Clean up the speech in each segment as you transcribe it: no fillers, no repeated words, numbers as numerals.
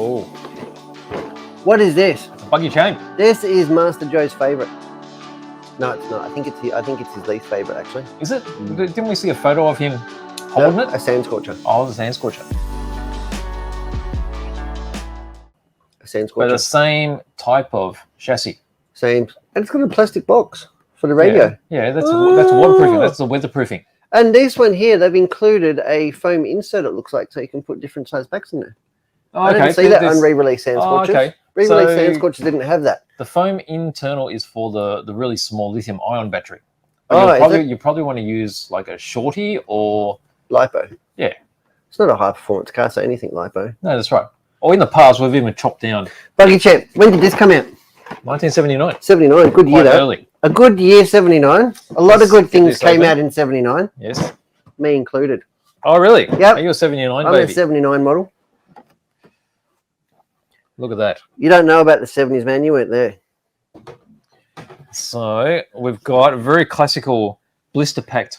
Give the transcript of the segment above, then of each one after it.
Oh. What is this? Buggy Champ. This is Master Joe's favorite. No, it's not. I think it's his least favorite, actually. Is it? Didn't we see a photo of him holding it? A sand scorcher. Oh, the sand scorcher. A sand But scorcher. the same type of chassis. Same. And it's got a plastic box for the radio. Yeah, that's waterproofing. That's the weatherproofing. And this one here, they've included a foam insert, it looks like, so you can put different size backs in there. Oh, I didn't see that on re-release sand scorchers. Okay. Re-release sand scorchers didn't have that. The foam internal is for the really small lithium-ion battery. You probably want to use like a shorty or... LiPo. Yeah. It's not a high-performance car, so anything LiPo. No, that's right. Or in the past, we've even chopped down. Buggy Champ, when did this come out? 1979. 79, good year Quite though. early. A good year, 79. A lot of good things came out in 79. Yes. Me included. Oh, really? Yep. Are you a 79 I'm baby? a 79 model. Look at that. You don't know about the 70s, man. You weren't there. So we've got a very classical blister-packed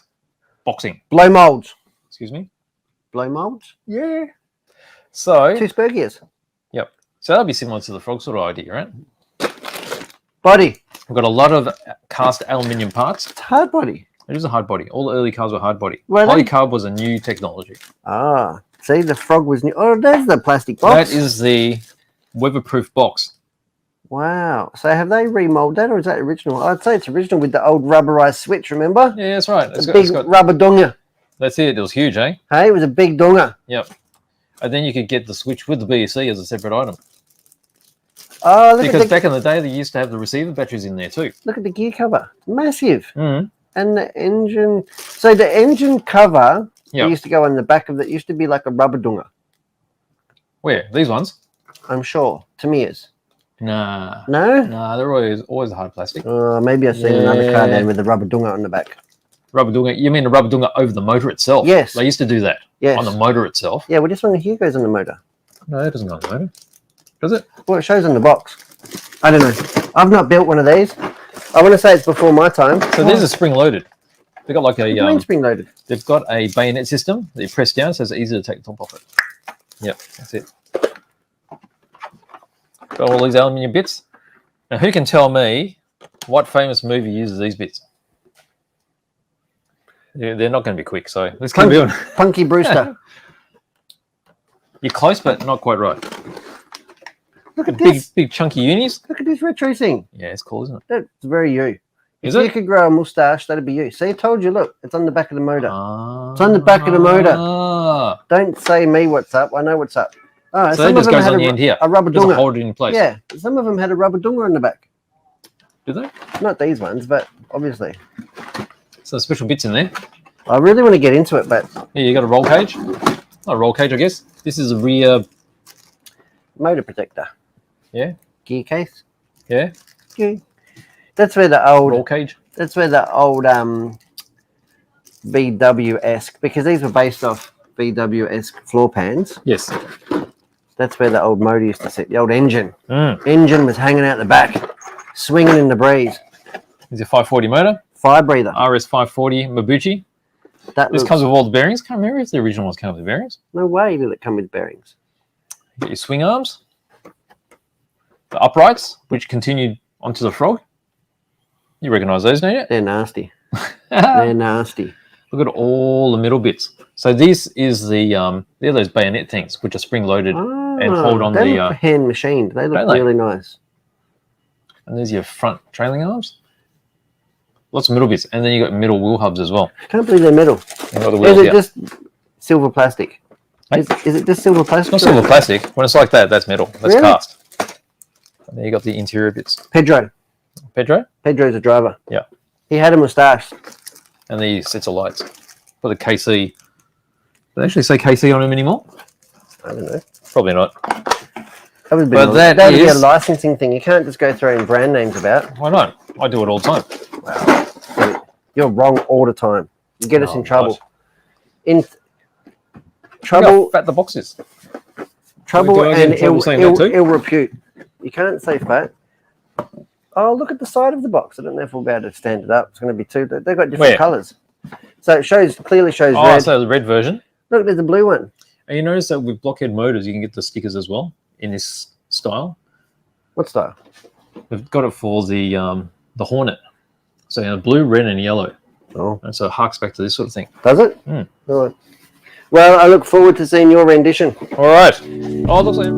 boxing. Blow molds. Excuse me? Blow molds? Yeah. So... 2 Spurgiers. Yep. So that'll be similar to the frog sort of idea, right? Body. We've got a lot of cast aluminium parts. It's hard body. It is a hard body. All the early cars were hard body. Were they? Polycarb was a new technology. Ah. See, the frog was new. Oh, there's the plastic box. That is the weatherproof box. Wow. So have they remolded that, or is that original? I'd say it's original with the old rubberized switch, remember? Yeah, that's right. The big rubber donga. That's it. It was huge, eh? Hey, it was a big donga. Yep. And then you could get the switch with the BEC as a separate item. Oh, look because at the, back in the day, they used to have the receiver batteries in there too. Look at the gear cover. Massive. Mm-hmm. And the engine. So the engine cover Yep. used to go on the back of it. Used to be like a rubber donga. Where? These ones? I'm sure. TAMIYA's. Nah. No? Nah, they're always hard plastic. Maybe I've seen another car there with the rubber donga on the back. Rubber donga? You mean the rubber donga over the motor itself? Yes. They used to do that. Yes. On the motor itself. Yeah, well, this one here goes on the motor. No, it doesn't go on the motor. Does it? Well, it shows on the box. I don't know. I've not built one of these. I want to say it's before my time. So these are spring-loaded. They've got like a... spring loaded. They've got a bayonet system that you press down, so it's easy to take the top off it. Yep, that's it. Got all these aluminium bits. Now, who can tell me what famous movie uses these bits? Yeah, they're not going to be quick, so let's keep going. Punky Brewster. You're close, but not quite right. Look at this. Big chunky unis. Look at this retro thing. Yeah, it's cool, isn't it? That's very you. Is if it? you could grow a mustache, that'd be you. See, I told you, look, it's on the back of the motor. Ah, It's on the back of the motor. Don't say me what's up. I know what's up. Oh, so that just goes on the end here. A rubber Just donga. hold it in place. Yeah, some of them had a rubber donga on the back. Do they? Not these ones, but obviously. So special bits in there. I really want to get into it, but... Here, you got a roll cage. Not a roll cage, I guess. This is a rear... Motor protector. Yeah. Gear case. Yeah. Yeah. That's where the old... Roll cage. That's where the old VW-esque, because these were based off VW-esque floor pans. Yes. That's where the old motor used to sit. The old engine. Mm. Engine was hanging out the back, swinging in the breeze. Is a 540 motor. Fire breather. RS 540 Mabuchi. That This comes with all the bearings. Can't remember if the original ones came with bearings. No way did it come with bearings. You get your swing arms. The uprights, which continued onto the frog. You recognise those, don't you? They're nasty. They're nasty. Look at all the middle bits. So this is the they're those bayonet things, which are spring loaded and hold on they the look hand machined. They look really nice. And there's your front trailing arms. Lots of middle bits, and then you got middle wheel hubs as well. I can't believe they're metal. The wheels, is it just silver plastic? Hey? Is it just silver plastic? It's not silver plastic. When it's like that, that's metal. That's really? cast. And then you got the interior bits. Pedro. Pedro's a driver. Yeah. He had a moustache. And these sets of lights for the KC. Do they actually say KC on them anymore? I don't know. Probably not. That would be, that'd be a licensing thing. You can't just go throwing brand names about. Why not? I do it all the time. Wow. You're wrong all the time. You get us in trouble. God. In trouble. Look how fat the box is. Trouble and ill repute. You can't say fat. Oh, look at the side of the box. I don't know if we'll be able to stand it up. It's going to be too... They've got different colours. So it clearly shows red. Oh, so the red version. Look, there's a blue one. And you notice that with blockhead motors, you can get the stickers as well. in this style. What style? They've got it for the Hornet. So blue, red, and yellow. Oh, and so it harks back to this sort of thing. Does it? Mm. All right. Well, I look forward to seeing your rendition. All right. Oh, it looks like.